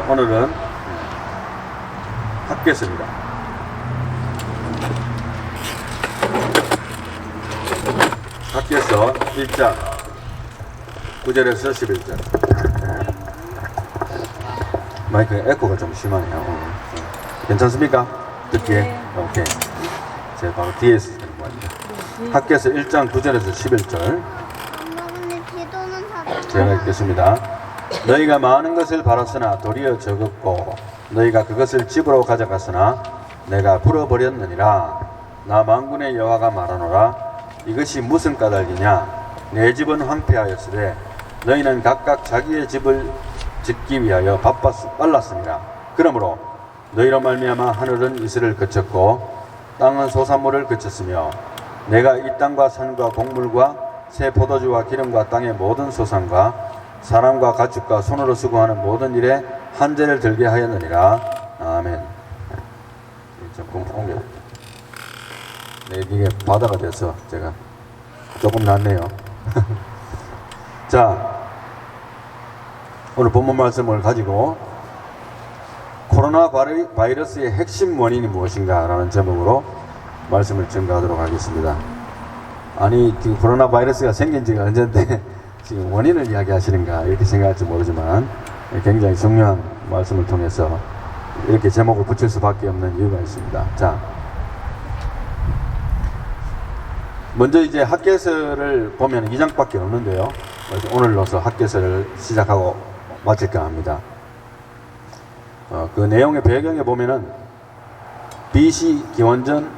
오늘은 학교에서입니다. 학교에서 1장 9절에서 11절. 마이크 에코가 좀 심하네요. 오늘. 괜찮습니까? 듣기에? 오케이. 제가 바로 뒤에서 되는 겁니다. 학교에서 1장 9절에서 11절. 엄마 근데 기도는 다 제가 읽겠습니다. 너희가 많은 것을 바랐으나 도리어 적었고 너희가 그것을 집으로 가져갔으나 내가 불어버렸느니라. 나 만군의 여호와가 말하노라. 이것이 무슨 까닭이냐? 내 집은 황폐하였으되 너희는 각각 자기의 집을 짓기 위하여 빨랐습니다. 그러므로 너희로 말미암아 하늘은 이슬을 그쳤고 땅은 소산물을 그쳤으며 내가 이 땅과 산과 곡물과 새 포도주와 기름과 땅의 모든 소산과 사람과 가축과 손으로 수고하는 모든 일에 한재를 들게 하였느니라. 아멘. 조금 옮겨. 네, 이게 바다가 돼서 제가 조금 낫네요. 자, 오늘 본문 말씀을 가지고 코로나 바이러스의 핵심 원인이 무엇인가 라는 제목으로 말씀을 전가하도록 하겠습니다. 아니, 지금 코로나 바이러스가 생긴 지가 언젠데 지금 원인을 이야기하시는가 이렇게 생각할지 모르지만 굉장히 중요한 말씀을 통해서 이렇게 제목을 붙일 수밖에 없는 이유가 있습니다. 자, 먼저 이제 학개서를 보면 2장밖에 없는데요. 그래서 오늘로서 학개서를 시작하고 마칠까 합니다. 그 내용의 배경에 보면은 BC 기원전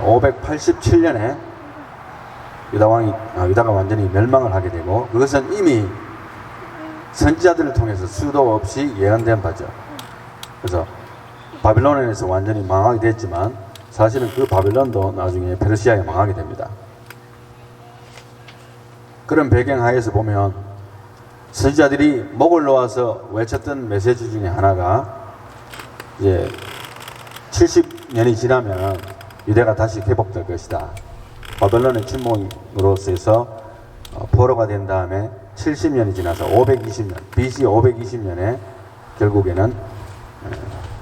587년에 유다가 완전히 멸망을 하게 되고 그것은 이미 선지자들을 통해서 수도 없이 예언된 바죠. 그래서 바빌론에서 완전히 망하게 됐지만 사실은 그 바빌론도 나중에 페르시아에 망하게 됩니다. 그런 배경 하에서 보면 선지자들이 목을 놓아서 외쳤던 메시지 중에 하나가 이제 70년이 지나면 유대가 다시 회복될 것이다. 바벨론의 침공으로서 해서 포로가 된 다음에 70년이 지나서 520년, BC 520년에 결국에는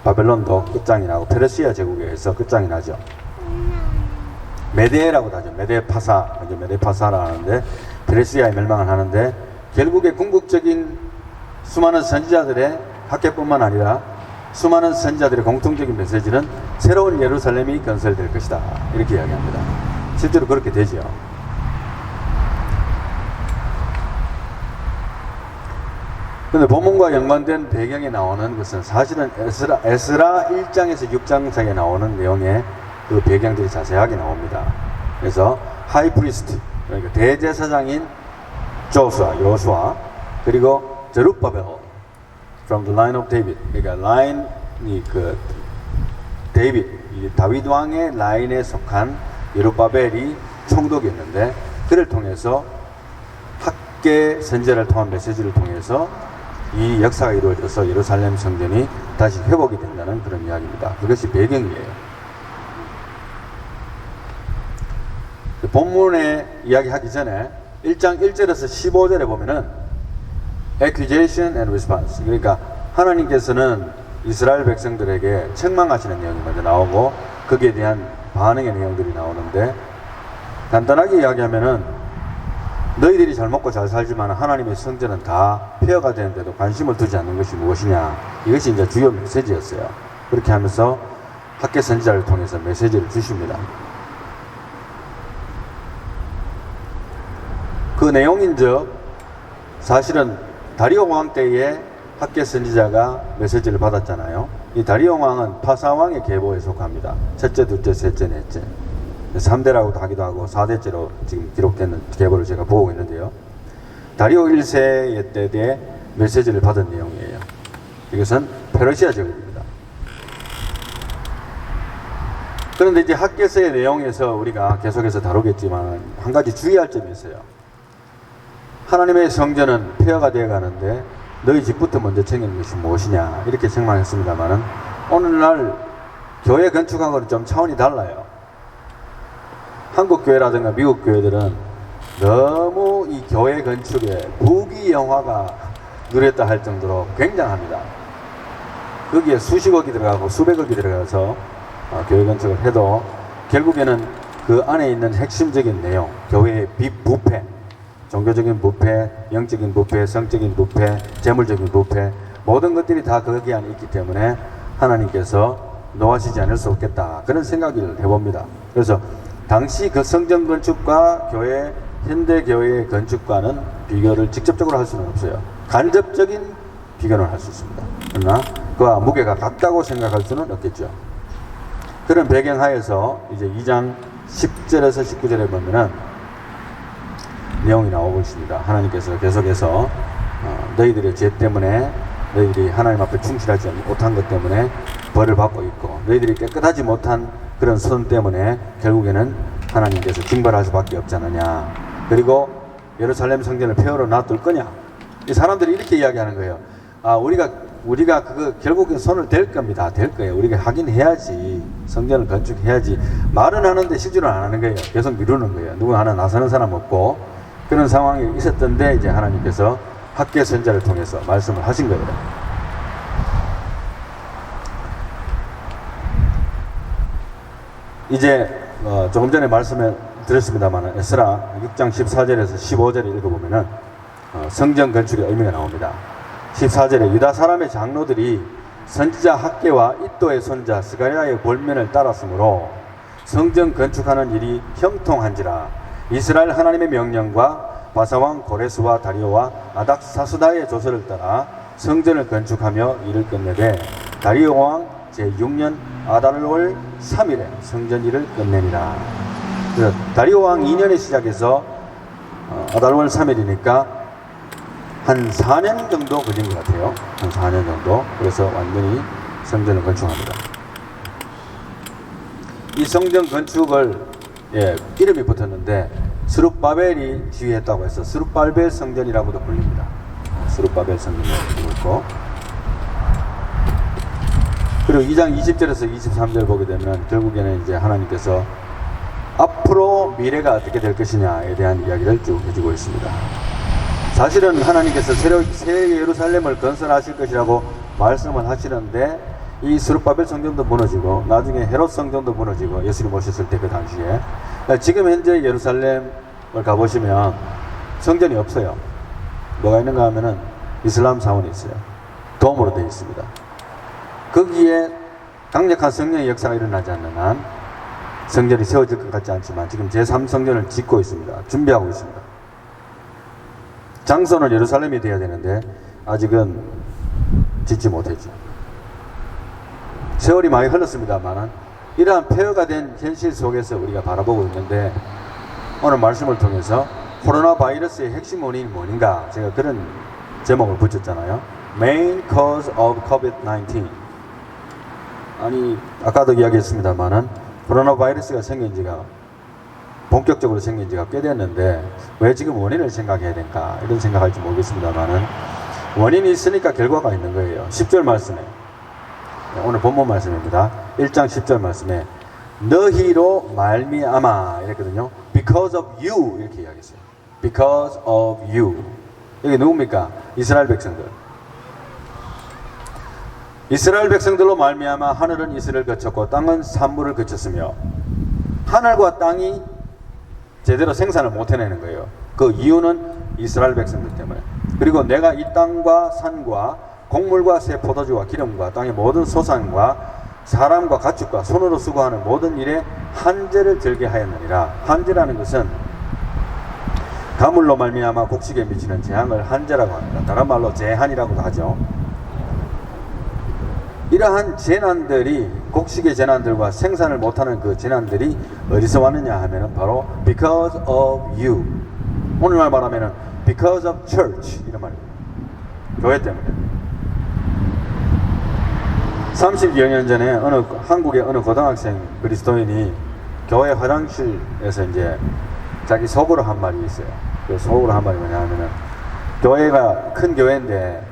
바벨론도 끝장이 나고 페르시아 제국에 의해서 끝장이 나죠. 메데라고도 하죠. 메데파사라 하는데 페르시아의 멸망을 하는데 결국에 궁극적인 수많은 선지자들의 학계뿐만 아니라 수많은 선지자들의 공통적인 메시지는 새로운 예루살렘이 건설될 것이다. 이렇게 이야기합니다. 실제로 그렇게 되죠. 그런데 본문과 연관된 배경에 나오는 것은 사실은 에스라 1장에서 6장 사이에 나오는 내용의 그 배경들이 자세하게 나옵니다. 그래서 하이프리스트, 그러니까 대제사장인 요수아, 그리고 제룹바벨 from the line of David, 그러니까 라인이 다윗 왕의 라인에 속한 예루바벨이 총독이었는데 그를 통해서 학계 선지자를 통한 메시지를 통해서 이 역사가 이루어져서 예루살렘 성전이 다시 회복이 된다는 그런 이야기입니다. 그것이 배경이에요. 본문에 이야기하기 전에 1장 1절에서 15절에 보면은 accusation and response, 그러니까 하나님께서는 이스라엘 백성들에게 책망하시는 내용이 먼저 나오고 거기에 대한 반응의 내용들이 나오는데 간단하게 이야기하면은 너희들이 잘 먹고 잘 살지만 하나님의 성전은 다 폐허가 되는데도 관심을 두지 않는 것이 무엇이냐, 이것이 이제 주요 메시지였어요. 그렇게 하면서 학계 선지자를 통해서 메시지를 주십니다. 그 내용인즉 사실은 다리오 왕 때에 학계 선지자가 메시지를 받았잖아요. 이 다리오 왕은 파사왕의 계보에 속합니다. 첫째, 둘째, 셋째, 넷째, 3대라고도 하기도 하고 4대째로 지금 기록되는 계보를 제가 보고 있는데요. 다리오 1세의 때에 메시지를 받은 내용이에요. 이것은 페르시아 제국입니다. 그런데 이제 학계서의 내용에서 우리가 계속해서 다루겠지만 한 가지 주의할 점이 있어요. 하나님의 성전은 폐허가 되어 가는데 너희 집부터 먼저 챙기는 것이 무엇이냐, 이렇게 책망했습니다만은 오늘날 교회 건축하고는 좀 차원이 달라요. 한국 교회라든가 미국 교회들은 너무 이 교회 건축에 부귀영화가 누렸다 할 정도로 굉장합니다. 거기에 수십억이 들어가고 수백억이 들어가서 교회 건축을 해도 결국에는 그 안에 있는 핵심적인 내용, 교회의 부패, 종교적인 부패, 영적인 부패, 성적인 부패, 재물적인 부패, 모든 것들이 다 거기 안에 있기 때문에 하나님께서 놓아시지 않을 수 없겠다, 그런 생각을 해봅니다. 그래서 당시 그 성전 건축과 현대 교회의 건축과는 비교를 직접적으로 할 수는 없어요. 간접적인 비교는 할 수 있습니다. 그러나 그와 무게가 같다고 생각할 수는 없겠죠. 그런 배경 하에서 이제 2장 10절에서 19절에 보면은 내용이 나오고 있습니다. 하나님께서 계속해서 너희들의 죄 때문에, 너희들이 하나님 앞에 충실하지 못한 것 때문에 벌을 받고 있고, 너희들이 깨끗하지 못한 그런 손 때문에 결국에는 하나님께서 징벌할 수밖에 없지 않느냐. 그리고 예루살렘 성전을 폐허로 놔둘 거냐. 이 사람들이 이렇게 이야기하는 거예요. 우리가 그거 결국엔 손을 댈 겁니다. 댈 거예요. 우리가 하긴 해야지. 성전을 건축해야지. 말은 하는데 실제로 안 하는 거예요. 계속 미루는 거예요. 누구 하나 나서는 사람 없고, 그런 상황이 있었던데 이제 하나님께서 학개 선자를 통해서 말씀을 하신 거예요. 이제 조금 전에 말씀을 드렸습니다만 에스라 6장 14절에서 15절을 읽어보면은 성전 건축의 의미가 나옵니다. 14절에 유다 사람의 장로들이 선지자 학개와 이도의 손자 스가랴의 볼면을 따랐으므로 성전 건축하는 일이 형통한지라. 이스라엘 하나님의 명령과 바사왕 고레스와 다리오와 아닥사스다의 조서를 따라 성전을 건축하며 일을 끝내되 다리오 왕 제6년 아달월 3일에 성전 일을 끝내니라. 그래서 다리오 왕 2년에 시작해서 아달월 3일이니까 한 4년 정도 걸린 것 같아요. 한 4년 정도. 그래서 완전히 성전을 건축합니다. 이 성전 건축을 이름이 붙었는데 스룹바벨이 지휘했다고 해서 스룹바벨 성전이라고도 불립니다. 스룹바벨 성전이라고 불리고 있고, 그리고 2장 20절에서 23절 보게 되면 결국에는 이제 하나님께서 앞으로 미래가 어떻게 될 것이냐에 대한 이야기를 쭉 해주고 있습니다. 사실은 하나님께서 새 예루살렘을 건설하실 것이라고 말씀을 하시는데 이 스룹바벨 성전도 무너지고 나중에 헤롯 성전도 무너지고 예수님 오셨을 때 그 당시에 지금 현재 예루살렘을 가보시면 성전이 없어요. 뭐가 있는가 하면은 이슬람 사원이 있어요. 돔으로 되어 있습니다. 거기에 강력한 성령의 역사가 일어나지 않는 한 성전이 세워질 것 같지 않지만 지금 제3성전을 짓고 있습니다. 준비하고 있습니다. 장소는 예루살렘이 되어야 되는데 아직은 짓지 못했죠. 세월이 많이 흘렀습니다만 이러한 폐허가 된 현실 속에서 우리가 바라보고 있는데 오늘 말씀을 통해서 코로나 바이러스의 핵심 원인이 뭔가, 제가 그런 제목을 붙였잖아요. Main cause of COVID-19. 아니, 아까도 이야기했습니다만은 코로나 바이러스가 본격적으로 생긴 지가 꽤 됐는데 왜 지금 원인을 생각해야 될까, 이런 생각할지 모르겠습니다만은 원인이 있으니까 결과가 있는 거예요. 10절 말씀에, 오늘 본문 말씀입니다. 1장 10절 말씀에 너희로 말미암아 이랬거든요. Because of you 이렇게 이야기했어요. Because of you. 여기 누굽니까? 이스라엘 백성들. 이스라엘 백성들로 말미암아 하늘은 이슬을 거쳤고 땅은 산물을 거쳤으며, 하늘과 땅이 제대로 생산을 못 해내는 거예요. 그 이유는 이스라엘 백성들 때문에. 그리고 내가 이 땅과 산과 곡물과 새 포도주와 기름과 땅의 모든 소산과 사람과 가축과 손으로 수고하는 모든 일에 한제를 들게 하였느니라. 한제라는 것은 가물로 말미암아 곡식에 미치는 재앙을 한제라고 합니다. 다른 말로 재한이라고도 하죠. 이러한 재난들이, 곡식의 재난들과 생산을 못하는 그 재난들이 어디서 왔느냐 하면은 바로 because of you. 오늘날 말하면은 because of church 이런 말입니다. 교회 때문에. 30여 년 전에 한국의 어느 고등학생 그리스도인이 교회 화장실에서 이제 자기 속으로 한 말이 있어요. 그 속으로 한 말이 뭐냐 하면은, 교회가 큰 교회인데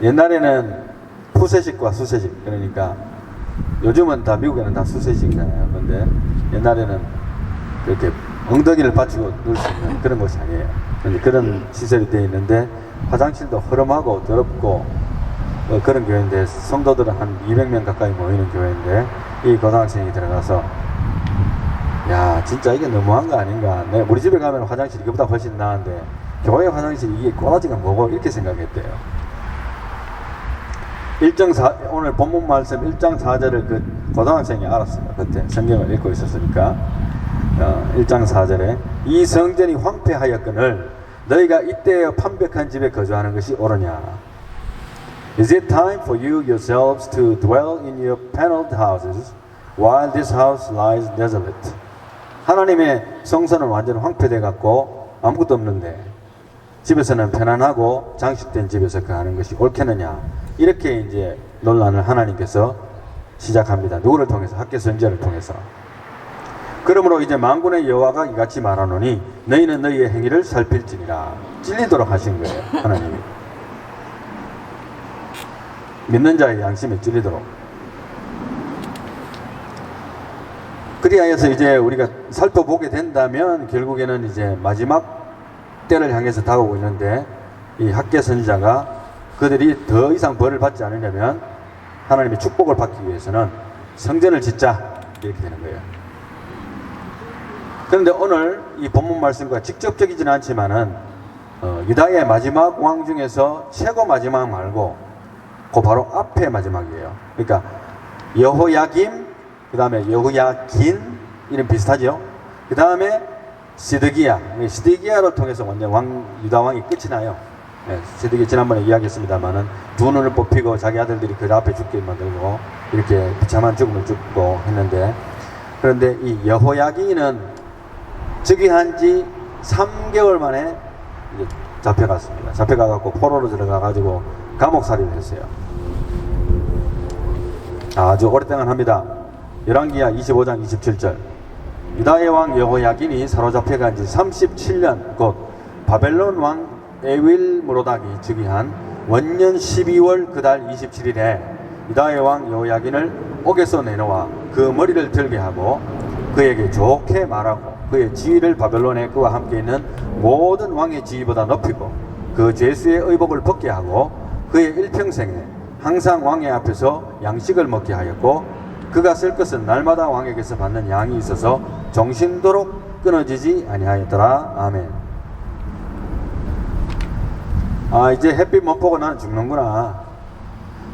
옛날에는 푸세식과 수세식, 그러니까 요즘은 다 미국에는 다 수세식이잖아요. 그런데 옛날에는 그렇게 엉덩이를 받치고 누울 수 있는 그런 곳이 아니에요. 그런 시설이 되어 있는데 화장실도 허름하고 더럽고 그런 교회인데, 성도들은 한 200명 가까이 모이는 교회인데 이 고등학생이 들어가서 야 진짜 이게 너무한 거 아닌가, 우리 집에 가면 화장실 이거보다 훨씬 나은데 교회 화장실 이게 꼬라지가 뭐고, 이렇게 생각했대요. 오늘 본문 말씀 1장 4절을 그 고등학생이 알았어요. 그때 성경을 읽고 있었으니까. 1장 4절에 이 성전이 황폐하였거늘 너희가 이때에 판벽한 집에 거주하는 것이 옳으냐. Is it time for you yourselves to dwell in your paneled houses while this house lies desolate? 하나님의 성전은 완전 황폐돼 갖고 아무것도 없는데 집에서는 편안하고 장식된 집에서 거하는 것이 옳겠느냐. 이렇게 이제 논란을 하나님께서 시작합니다. 누구를 통해서? 학개 선지자를 통해서. 그러므로 이제 만군의 여호와가 이같이 말하노니 너희는 너희의 행위를 살필지니라. 찔리도록 하신 거예요, 하나님이. 믿는 자의 양심에 찔리도록. 그리하여서 이제 우리가 살펴보게 된다면 결국에는 이제 마지막 때를 향해서 다가오고 있는데, 이 학개 선지자가 그들이 더 이상 벌을 받지 않으려면 하나님의 축복을 받기 위해서는 성전을 짓자, 이렇게 되는 거예요. 그런데 오늘 이 본문 말씀과 직접적이지는 않지만은 유다의 마지막 왕 중에서 최고 마지막 말고 그 바로 앞에 마지막이에요. 그러니까 여호야김, 그 다음에 여호야긴, 이름 비슷하죠. 그 다음에 시드기야를 통해서 완전 유다 왕이 끝이 나요. 시드기야 지난번에 이야기했습니다만은 두 눈을 뽑히고 자기 아들들이 그 앞에 죽게 만들고 이렇게 비참한 죽음을 죽고 했는데, 그런데 이 여호야긴은 즉위한 지 3개월 만에 이제 잡혀갔습니다. 잡혀가갖고 포로로 들어가가지고 감옥살이를 했어요. 아주 오랫동안합니다. 열왕기하 25장 27절. 유다의 왕 여호야긴이 사로잡혀간 지 37년 곧 바벨론 왕 에윌므로닥이 즉위한 원년 12월 그달 27일에 유다의 왕 여호야긴을 옥에서 내놓아 그 머리를 들게 하고 그에게 좋게 말하고 그의 지위를 바벨론에 그와 함께 있는 모든 왕의 지위보다 높이고 그 죄수의 의복을 벗게 하고 그의 일평생에 항상 왕의 앞에서 양식을 먹게 하였고 그가 쓸 것은 날마다 왕에게서 받는 양이 있어서 정신도록 끊어지지 아니하였더라. 아멘. 아, 이제 햇빛 못 보고 나는 죽는구나.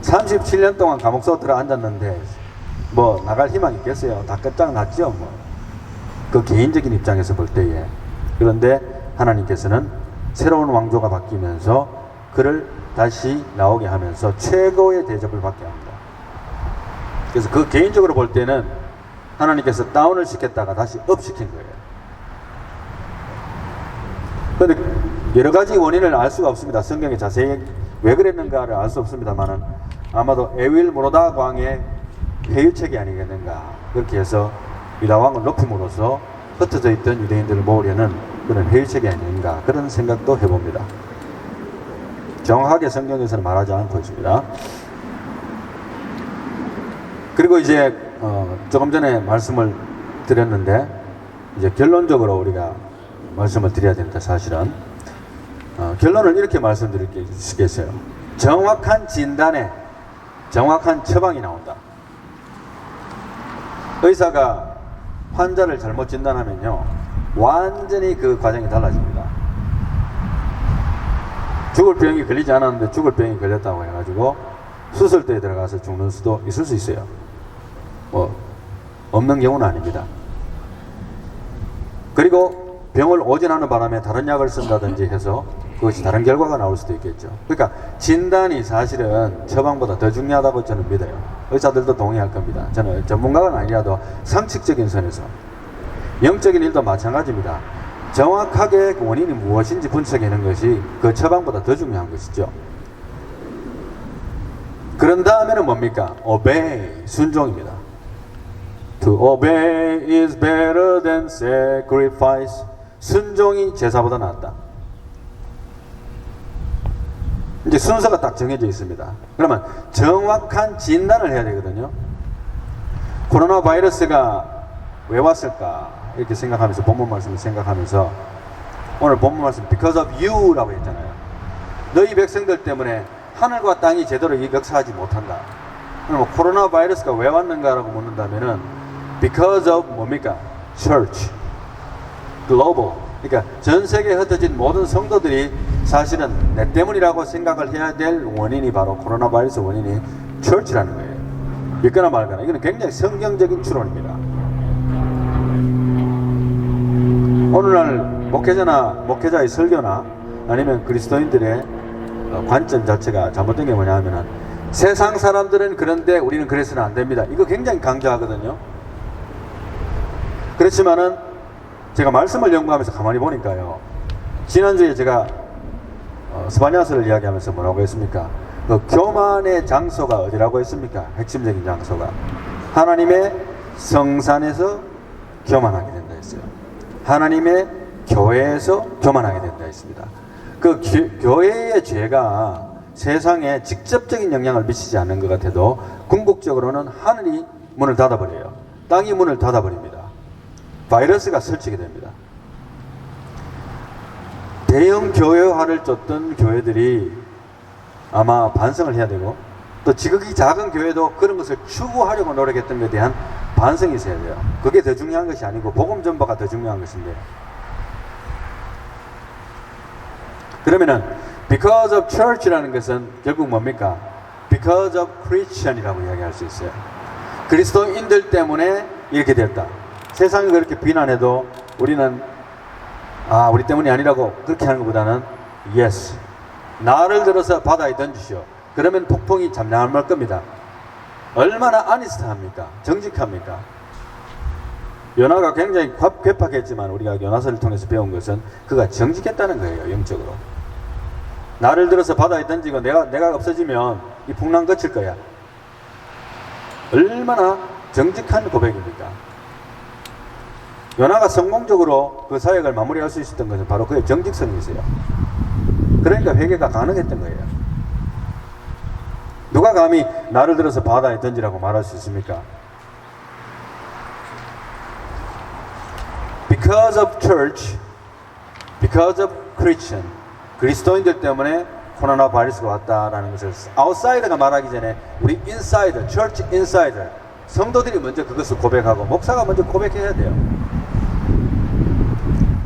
37년 동안 감옥서 들어 앉았는데 뭐 나갈 희망이 있겠어요? 다 끝장났죠. 뭐 그 개인적인 입장에서 볼 때에. 그런데 하나님께서는 새로운 왕조가 바뀌면서 그를 다시 나오게 하면서 최고의 대접을 받게 합니다. 그래서 그 개인적으로 볼 때는 하나님께서 다운을 시켰다가 다시 업 시킨 거예요. 그런데 여러 가지 원인을 알 수가 없습니다. 성경에 자세히 왜 그랬는가를 알 수 없습니다만은 아마도 에윌므로닥 왕의 회유책이 아니겠는가. 그렇게 해서 유다 왕을 높임으로써 흩어져 있던 유대인들을 모으려는 그런 회유책이 아닌가, 그런 생각도 해봅니다. 정확하게 성경에서는 말하지 않고 있습니다. 그리고 이제 조금 전에 말씀을 드렸는데 이제 결론적으로 우리가 말씀을 드려야 됩니다. 사실은 결론을 이렇게 말씀드릴 게 있겠어요. 정확한 진단에 정확한 처방이 나온다. 의사가 환자를 잘못 진단하면요 완전히 그 과정이 달라집니다. 죽을 병이 걸리지 않았는데 죽을 병이 걸렸다고 해가지고 수술대에 들어가서 죽는 수도 있을 수 있어요. 뭐 없는 경우는 아닙니다. 그리고 병을 오진하는 바람에 다른 약을 쓴다든지 해서 그것이 다른 결과가 나올 수도 있겠죠. 그러니까 진단이 사실은 처방보다 더 중요하다고 저는 믿어요. 의사들도 동의할 겁니다. 저는 전문가가 아니라도 상식적인 선에서. 영적인 일도 마찬가지입니다. 정확하게 그 원인이 무엇인지 분석하는 것이 그 처방보다 더 중요한 것이죠. 그런 다음에는 뭡니까? obey, 순종입니다. To obey is better than sacrifice. 순종이 제사보다 낫다. 이제 순서가 딱 정해져 있습니다. 그러면 정확한 진단을 해야 되거든요. 코로나 바이러스가 왜 왔을까 이렇게 생각하면서 본문 말씀을 생각하면서 오늘 본문 말씀 because of you라고 했잖아요. 너희 백성들 때문에 하늘과 땅이 제대로 역사하지 못한다. 그럼 코로나 바이러스가 왜 왔는가라고 묻는다면은 because of 뭡니까? church, global. 그러니까 전 세계에 흩어진 모든 성도들이 사실은 내 때문이라고 생각을 해야 될 원인이 바로 코로나 바이러스 원인이 church라는 거예요. 믿거나 말거나. 이거는 굉장히 성경적인 추론입니다. 오늘날 목회자의 설교나 아니면 그리스도인들의 관점 자체가 잘못된 게 뭐냐 하면은 세상 사람들은 그런데 우리는 그래서는 안 됩니다. 이거 굉장히 강조하거든요. 그렇지만은 제가 말씀을 연구하면서 가만히 보니까요. 지난주에 제가 스바냐서를 이야기하면서 뭐라고 했습니까? 그 교만의 장소가 어디라고 했습니까? 핵심적인 장소가 하나님의 성산에서 교만하게 된다 했어요. 하나님의 교회에서 교만하게 된다 했습니다. 그 교회의 죄가 세상에 직접적인 영향을 미치지 않는 것 같아도 궁극적으로는 하늘이 문을 닫아버려요. 땅이 문을 닫아버립니다. 바이러스가 설치게 됩니다. 대형 교회화를 쫓던 교회들이 아마 반성을 해야 되고 또 지극히 작은 교회도 그런 것을 추구하려고 노력했던 것에 대한 반성이 있어야 돼요. 그게 더 중요한 것이 아니고 복음 전파가 더 중요한 것인데, 그러면은 because of church라는 것은 결국 뭡니까? because of Christian이라고 이야기할 수 있어요. 그리스도인들 때문에 이렇게 됐다. 세상이 그렇게 비난해도 우리는 우리 때문이 아니라고 그렇게 하는 것보다는 yes, 나를 들어서 바다에 던지시오. 그러면 폭풍이 잠잠할 말 겁니다. 얼마나 아니스트합니까? 정직합니까? 요나가 굉장히 괴팍했지만 우리가 요나서를 통해서 배운 것은 그가 정직했다는 거예요. 영적으로. 나를 들어서 바다에 던지고 내가 없어지면 이 풍랑 거칠 거야. 얼마나 정직한 고백입니까? 요나가 성공적으로 그 사역을 마무리할 수 있었던 것은 바로 그의 정직성이 있어요. 그러니까 회개가 가능했던 거예요. 누가 감히 나를 들어서 바다에 던지라고 말할 수 있습니까? Because of church, because of Christian, 그리스도인들 때문에 코로나 바이러스가 왔다라는 것을 아웃사이더가 말하기 전에 우리 인사이더, church insider, 성도들이 먼저 그것을 고백하고 목사가 먼저 고백해야 돼요.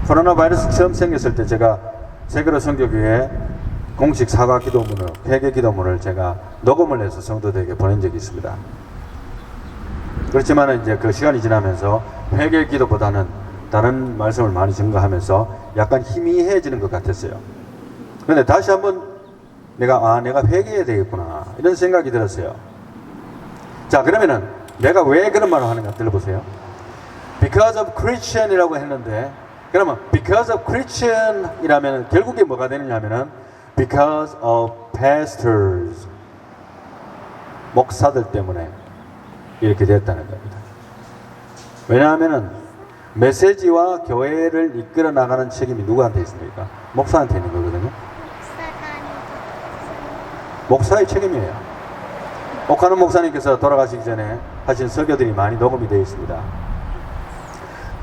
코로나 바이러스 처음 생겼을 때 제가 세그로 선교교회 공식 사과 기도문을, 회개 기도문을 제가 녹음을 해서 성도들에게 보낸 적이 있습니다. 그렇지만 이제 그 시간이 지나면서 회개 기도보다는 다른 말씀을 많이 증거하면서 약간 희미해지는 것 같았어요. 그런데 다시 한번 내가 회개해야 되겠구나 이런 생각이 들었어요. 자, 그러면은 내가 왜 그런 말을 하는가 들어보세요. Because of Christian이라고 했는데, 그러면 because of Christian 이라면 결국에 뭐가 되느냐 하면은 because of pastors, 목사들 때문에 이렇게 됐다는 겁니다. 왜냐하면은 메시지와 교회를 이끌어 나가는 책임이 누구한테 있습니까? 목사한테 있는 거거든요. 목사의 책임이에요. 옥하는 목사님께서 돌아가시기 전에 하신 설교들이 많이 녹음이 되어 있습니다.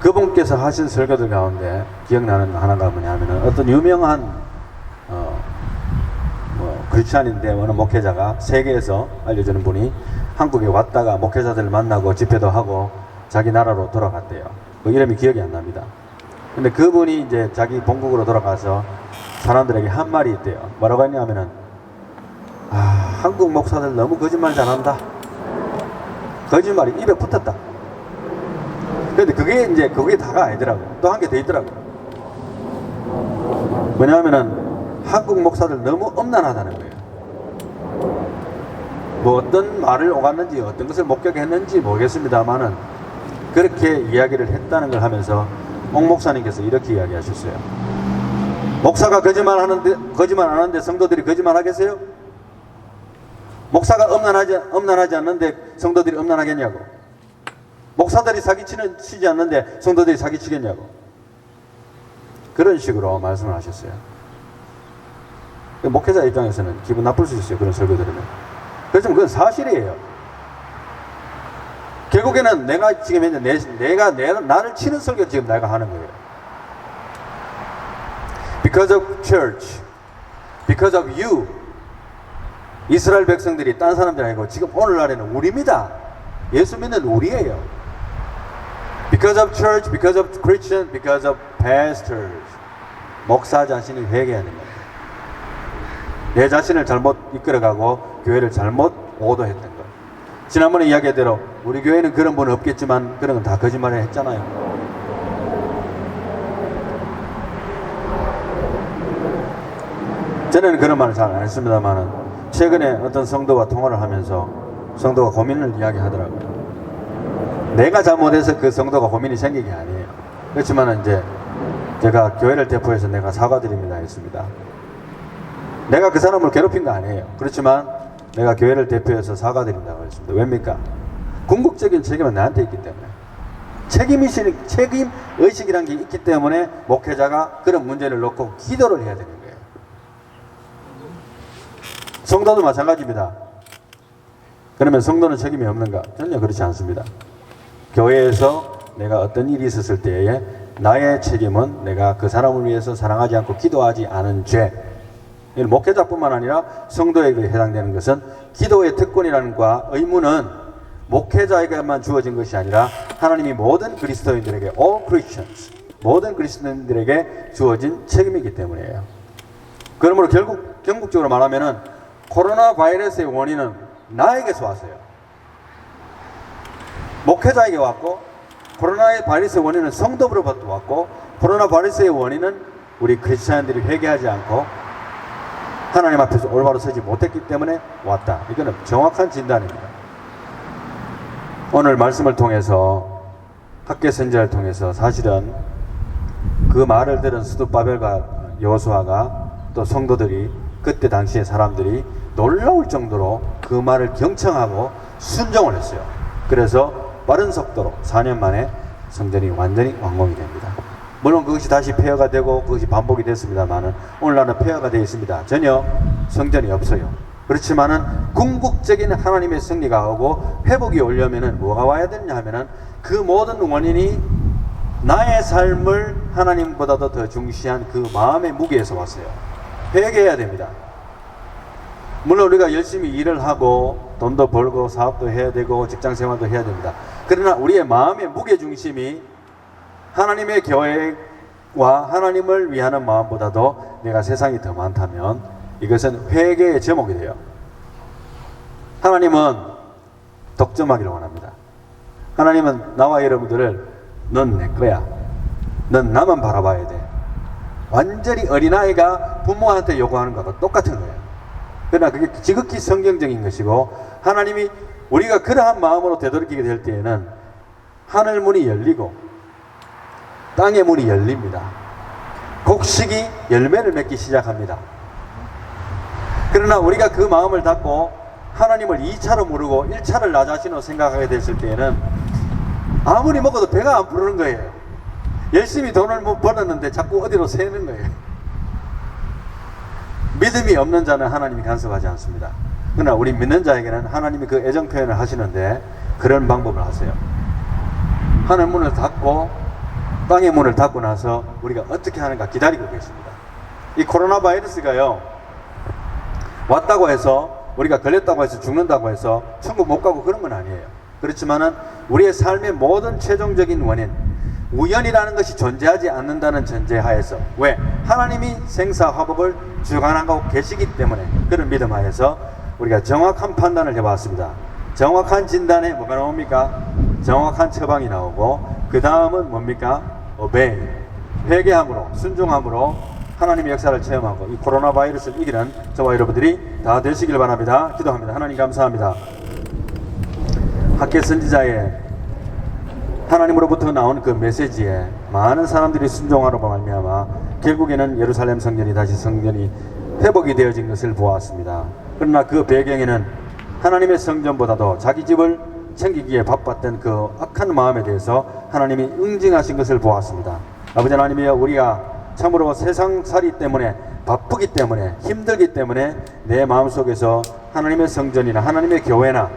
그분께서 하신 설교들 가운데 기억나는 하나가 뭐냐 하면은 어떤 유명한 크리스찬인데 어느 목회자가 세계에서 알려주는 분이 한국에 왔다가 목회자들을 만나고 집회도 하고 자기 나라로 돌아갔대요. 그 이름이 기억이 안 납니다. 근데 그분이 이제 자기 본국으로 돌아가서 사람들에게 한 말이 있대요. 뭐라고 했냐면은 한국 목사들 너무 거짓말 잘한다. 거짓말이 입에 붙었다. 근데 그게 다가 아니더라고. 또 한 개 더 있더라고. 뭐냐면은 한국 목사들 너무 엄난하다는 거예요. 뭐 어떤 말을 오갔는지 어떤 것을 목격했는지 모르겠습니다만은 그렇게 이야기를 했다는 걸 하면서 옥 목사님께서 이렇게 이야기하셨어요. 목사가 거짓말 안 하는데 성도들이 거짓말 하겠어요? 목사가 엄난하지 않는데 성도들이 엄난하겠냐고. 목사들이 사기치지 않는데 성도들이 사기치겠냐고. 그런 식으로 말씀을 하셨어요. 목회자 입장에서는 기분 나쁠 수 있어요. 그런 설교 들으면. 그렇지만 그건 사실이에요. 결국에는 내가 지금 나를 치는 설교 지금 내가 하는 거예요. Because of church, Because of you. 이스라엘 백성들이 딴 사람들이 아니고 지금 오늘날에는 우리입니다. 예수 믿는 우리예요. Because of church, because of Christian, because of pastors. 목사 자신이 회개하는 거예요. 내 자신을 잘못 이끌어가고 교회를 잘못 오도했던 거예요. 지난번에 이야기한 대로 우리 교회는 그런 분 없겠지만 그런 건 다 거짓말을 했잖아요. 전에는 그런 말을 잘 안 했습니다만은 최근에 어떤 성도와 통화를 하면서 성도가 고민을 이야기하더라고요. 내가 잘못해서 그 성도가 고민이 생긴 게 아니에요. 그렇지만 이제 제가 교회를 대표해서 내가 사과드립니다 했습니다. 내가 그 사람을 괴롭힌 거 아니에요. 그렇지만 내가 교회를 대표해서 사과드린다고 했습니다. 왜입니까? 궁극적인 책임은 나한테 있기 때문에 책임의식이라는 게 있기 때문에 목회자가 그런 문제를 놓고 기도를 해야 되는 거예요. 성도도 마찬가지입니다. 그러면 성도는 책임이 없는가? 전혀 그렇지 않습니다. 교회에서 내가 어떤 일이 있었을 때에 나의 책임은 내가 그 사람을 위해서 사랑하지 않고 기도하지 않은 죄. 목회자뿐만 아니라 성도에게 해당되는 것은 기도의 특권이라는 과 의무는 목회자에게만 주어진 것이 아니라 하나님이 모든 그리스도인들에게 all Christians 모든 그리스도인들에게 주어진 책임이기 때문이에요. 그러므로 결국적으로 말하면은 코로나 바이러스의 원인은 나에게서 왔어요. 목회자에게 왔고 코로나 바이러스의 원인은 성도로부터 왔고 코로나 바이러스의 원인은 우리 크리스찬들이 회개하지 않고 하나님 앞에서 올바로 서지 못했기 때문에 왔다. 이거는 정확한 진단입니다. 오늘 말씀을 통해서 학계 선지자를 통해서 사실은 그 말을 들은 스룹바벨과 여호수아가 또 성도들이 그때 당시의 사람들이 놀라울 정도로 그 말을 경청하고 순종을 했어요. 그래서 빠른 속도로 4년 만에 성전이 완전히 완공이 됩니다. 물론 그것이 다시 폐허가 되고 그것이 반복이 됐습니다만은 오늘날은 폐허가 되어 있습니다. 전혀 성전이 없어요. 그렇지만은 궁극적인 하나님의 승리가 오고 회복이 오려면은 뭐가 와야 되느냐 하면은 그 모든 원인이 나의 삶을 하나님보다도 더 중시한 그 마음의 무게에서 왔어요. 회개해야 됩니다. 물론 우리가 열심히 일을 하고 돈도 벌고 사업도 해야 되고 직장생활도 해야 됩니다. 그러나 우리의 마음의 무게중심이 하나님의 계획과 하나님을 위하는 마음보다도 내가 세상이 더 많다면 이것은 회개의 제목이 돼요. 하나님은 독점하기를 원합니다. 하나님은 나와 여러분들을 넌 내 거야. 넌 나만 바라봐야 돼. 완전히 어린아이가 부모한테 요구하는 것과 똑같은 거예요. 그러나 그게 지극히 성경적인 것이고 하나님이 우리가 그러한 마음으로 되돌이키게 될 때에는 하늘 문이 열리고 땅의 문이 열립니다. 곡식이 열매를 맺기 시작합니다. 그러나 우리가 그 마음을 닫고 하나님을 2차로 모르고 1차를 나 자신으로 생각하게 됐을 때에는 아무리 먹어도 배가 안 부르는 거예요. 열심히 돈을 벌었는데 자꾸 어디로 새는 거예요. 믿음이 없는 자는 하나님이 간섭하지 않습니다. 그러나 우리 믿는 자에게는 하나님이 그 애정 표현을 하시는데 그런 방법을 하세요. 하늘 문을 닫고 땅의 문을 닫고 나서 우리가 어떻게 하는가 기다리고 계십니다. 이 코로나 바이러스가요 왔다고 해서 우리가 걸렸다고 해서 죽는다고 해서 천국 못 가고 그런 건 아니에요. 그렇지만은 우리의 삶의 모든 최종적인 원인 우연이라는 것이 존재하지 않는다는 전제하에서 왜? 하나님이 생사화복을 주관하고 계시기 때문에 그런 믿음 하에서 우리가 정확한 판단을 해봤습니다. 정확한 진단에 뭐가 나옵니까? 정확한 처방이 나오고 그 다음은 뭡니까? obey, 회개함으로 순종함으로 하나님의 역사를 체험하고 이 코로나 바이러스를 이기는 저와 여러분들이 다 되시길 바랍니다. 기도합니다. 하나님 감사합니다. 학계 선지자의 하나님으로부터 나온 그 메시지에 많은 사람들이 순종하러 말미암아 결국에는 예루살렘 성전이 다시 성전이 회복이 되어진 것을 보았습니다. 그러나 그 배경에는 하나님의 성전보다도 자기 집을 챙기기에 바빴던 그 악한 마음에 대해서 하나님이 응징하신 것을 보았습니다. 아버지 하나님이여, 우리가 참으로 세상살이 때문에 바쁘기 때문에 힘들기 때문에 내 마음속에서 하나님의 성전이나 하나님의 교회나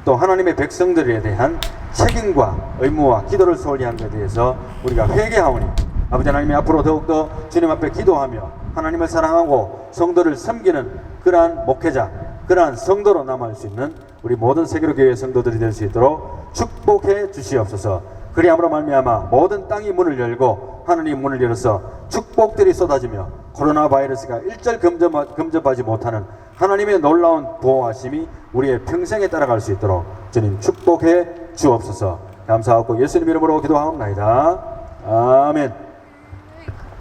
또 하나님의 백성들에 대한 책임과 의무와 기도를 소홀히 한 것에 대해서 우리가 회개하오니 아버지 하나님이 앞으로 더욱더 주님 앞에 기도하며 하나님을 사랑하고 성도를 섬기는 그러한 목회자, 그러한 성도로 남아갈 수 있는 우리 모든 세계로 교회 성도들이 될 수 있도록 축복해 주시옵소서. 그리함으로 말미암아 모든 땅이 문을 열고 하느님 문을 열어서 축복들이 쏟아지며 코로나 바이러스가 일절 근접하지 못하는 하나님의 놀라운 보호하심이 우리의 평생에 따라갈 수 있도록 주님 축복해 주옵소서. 감사하고 예수님 이름으로 기도하옵나이다. 아멘.